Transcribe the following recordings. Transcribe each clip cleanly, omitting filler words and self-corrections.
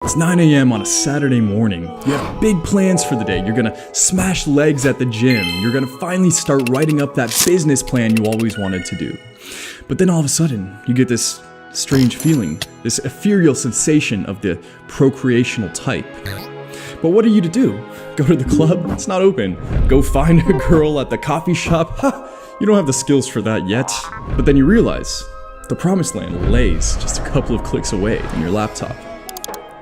It's 9 a.m. on a Saturday morning. You have big plans for the day. You're gonna smash legs at the gym. You're gonna finally start writing up that business plan you always wanted to do. But then all of a sudden, you get this strange feeling, this ethereal sensation of the procreational type. But what are you to do? Go to the club? It's not open. Go find a girl at the coffee shop? Ha! You don't have the skills for that yet. But then you realize the promised land lays just a couple of clicks away on your laptop.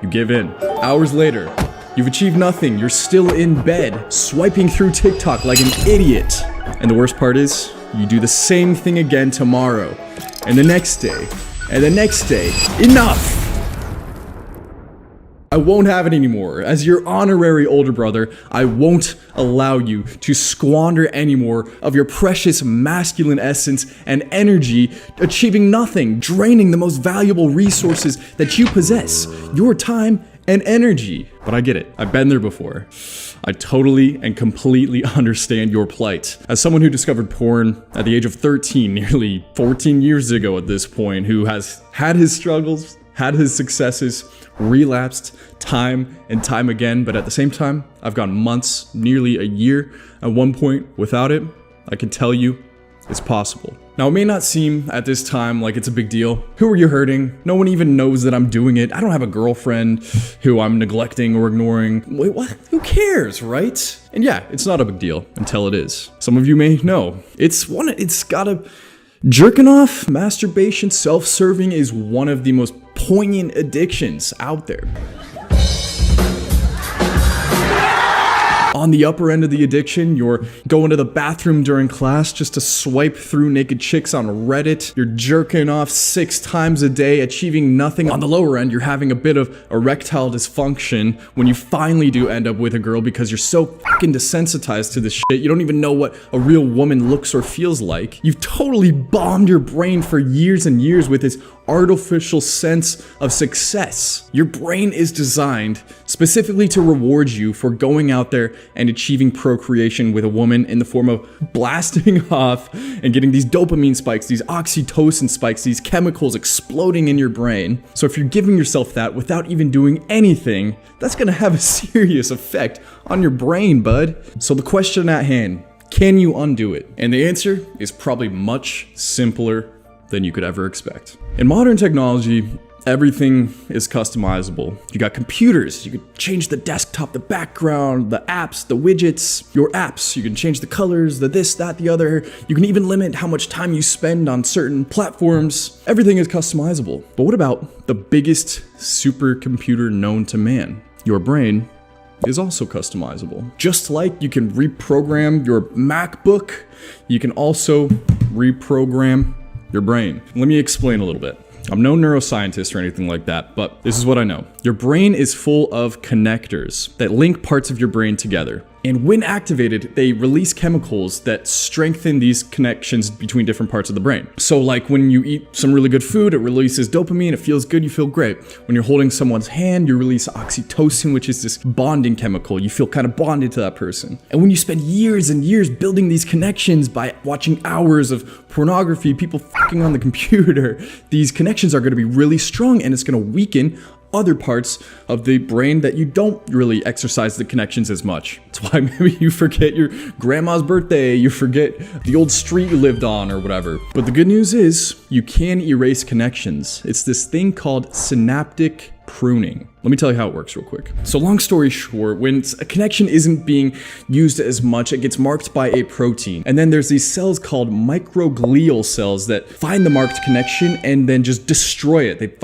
You give in. Hours later, you've achieved nothing. You're still in bed, swiping through TikTok like an idiot. And the worst part is, you do the same thing again tomorrow, and the next day, and the next day. Enough! I won't have it anymore. As your honorary older brother, I won't allow you to squander any more of your precious masculine essence and energy, achieving nothing, draining the most valuable resources that you possess, your time and energy. But I get it. I've been there before. I totally and completely understand your plight. As someone who discovered porn at the age of 13, nearly 14 years ago at this point, who has had his struggles, had his successes, relapsed time and time again, but at the same time, I've gone months, nearly a year at one point without it. I can tell you, it's possible. Now, it may not seem at this time like it's a big deal. Who are you hurting? No one even knows that I'm doing it. I don't have a girlfriend who I'm neglecting or ignoring. Wait, what? Who cares, right? And yeah, it's not a big deal until it is. Some of you may know. Jerking off, masturbation, self-serving is one of the most poignant addictions out there. On the upper end of the addiction, you're going to the bathroom during class just to swipe through naked chicks on Reddit. You're jerking off 6 times a day, achieving nothing. On the lower end, you're having a bit of erectile dysfunction when you finally do end up with a girl because you're so fucking desensitized to this shit. You don't even know what a real woman looks or feels like. You've totally bombed your brain for years and years with this artificial sense of success. Your brain is designed specifically to reward you for going out there and achieving procreation with a woman in the form of blasting off and getting these dopamine spikes, these oxytocin spikes, these chemicals exploding in your brain. So if you're giving yourself that without even doing anything, that's gonna have a serious effect on your brain, bud. So the question at hand, can you undo it? And the answer is probably much simpler than you could ever expect. In modern technology, everything is customizable. You got computers, you can change the desktop, the background, the apps, the widgets, your apps, you can change the colors, the this, that, the other. You can even limit how much time you spend on certain platforms. Everything is customizable. But what about the biggest supercomputer known to man? Your brain is also customizable. Just like you can reprogram your MacBook, you can also reprogram your brain. Let me explain a little bit. I'm no neuroscientist or anything like that, but this is what I know. Your brain is full of connectors that link parts of your brain together. And when activated, they release chemicals that strengthen these connections between different parts of the brain. So like when you eat some really good food, it releases dopamine, it feels good, you feel great. When you're holding someone's hand, you release oxytocin, which is this bonding chemical. You feel kind of bonded to that person. And when you spend years and years building these connections by watching hours of pornography, people fucking on the computer, these connections are gonna be really strong and it's gonna weaken other parts of the brain that you don't really exercise the connections as much. That's why maybe you forget your grandma's birthday, you forget the old street you lived on or whatever. But the good news is you can erase connections. It's this thing called synaptic pruning. Let me tell you how it works real quick. So long story short, when a connection isn't being used as much, it gets marked by a protein. And then there's these cells called microglial cells that find the marked connection and then just destroy it.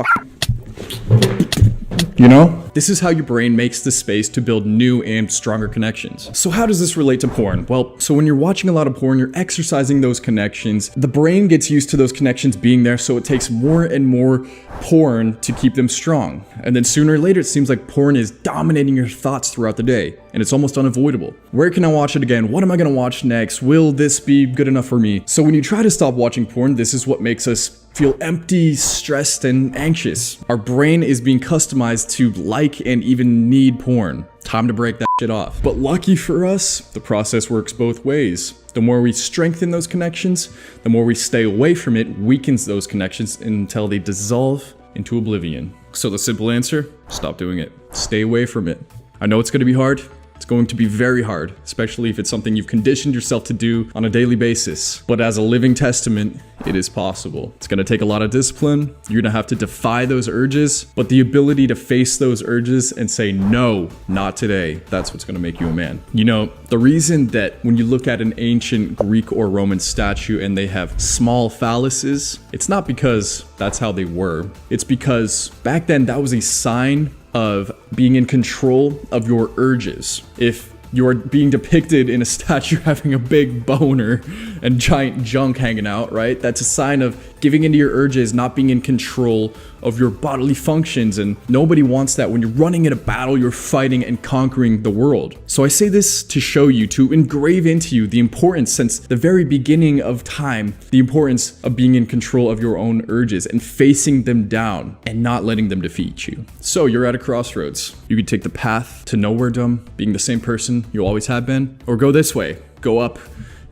You know? This is how your brain makes the space to build new and stronger connections. So how does this relate to porn? Well, so when you're watching a lot of porn, you're exercising those connections. The brain gets used to those connections being there, so it takes more and more porn to keep them strong. And then sooner or later, it seems like porn is dominating your thoughts throughout the day, and it's almost unavoidable. Where can I watch it again? What am I gonna watch next? Will this be good enough for me? So when you try to stop watching porn, this is what makes us feel empty, stressed, and anxious. Our brain is being customized to like and even need porn. Time to break that shit off. But lucky for us, the process works both ways. The more we strengthen those connections, the more we stay away from it weakens those connections until they dissolve into oblivion. So the simple answer, stop doing it. Stay away from it. I know it's going to be hard. It's going to be very hard, especially if it's something you've conditioned yourself to do on a daily basis. But as a living testament, it is possible. It's going to take a lot of discipline. You're going to have to defy those urges, but the ability to face those urges and say, no, not today, that's what's going to make you a man. You know, the reason that when you look at an ancient Greek or Roman statue and they have small phalluses, it's not because that's how they were. It's because back then that was a sign of being in control of your urges. If you're being depicted in a statue having a big boner and giant junk hanging out, right? That's a sign of giving into your urges, not being in control of your bodily functions. And nobody wants that. When you're running in a battle, you're fighting and conquering the world. So I say this to show you, to engrave into you the importance since the very beginning of time, the importance of being in control of your own urges and facing them down and not letting them defeat you. So you're at a crossroads. You could take the path to nowheredom, being the same person you always have been, or go this way, go up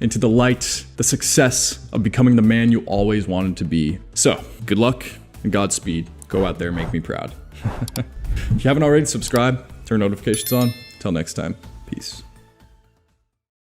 into the light, the success of becoming the man you always wanted to be. So, good luck and Godspeed. Go out there, make me proud. If you haven't already, subscribe, turn notifications on. Till next time, peace.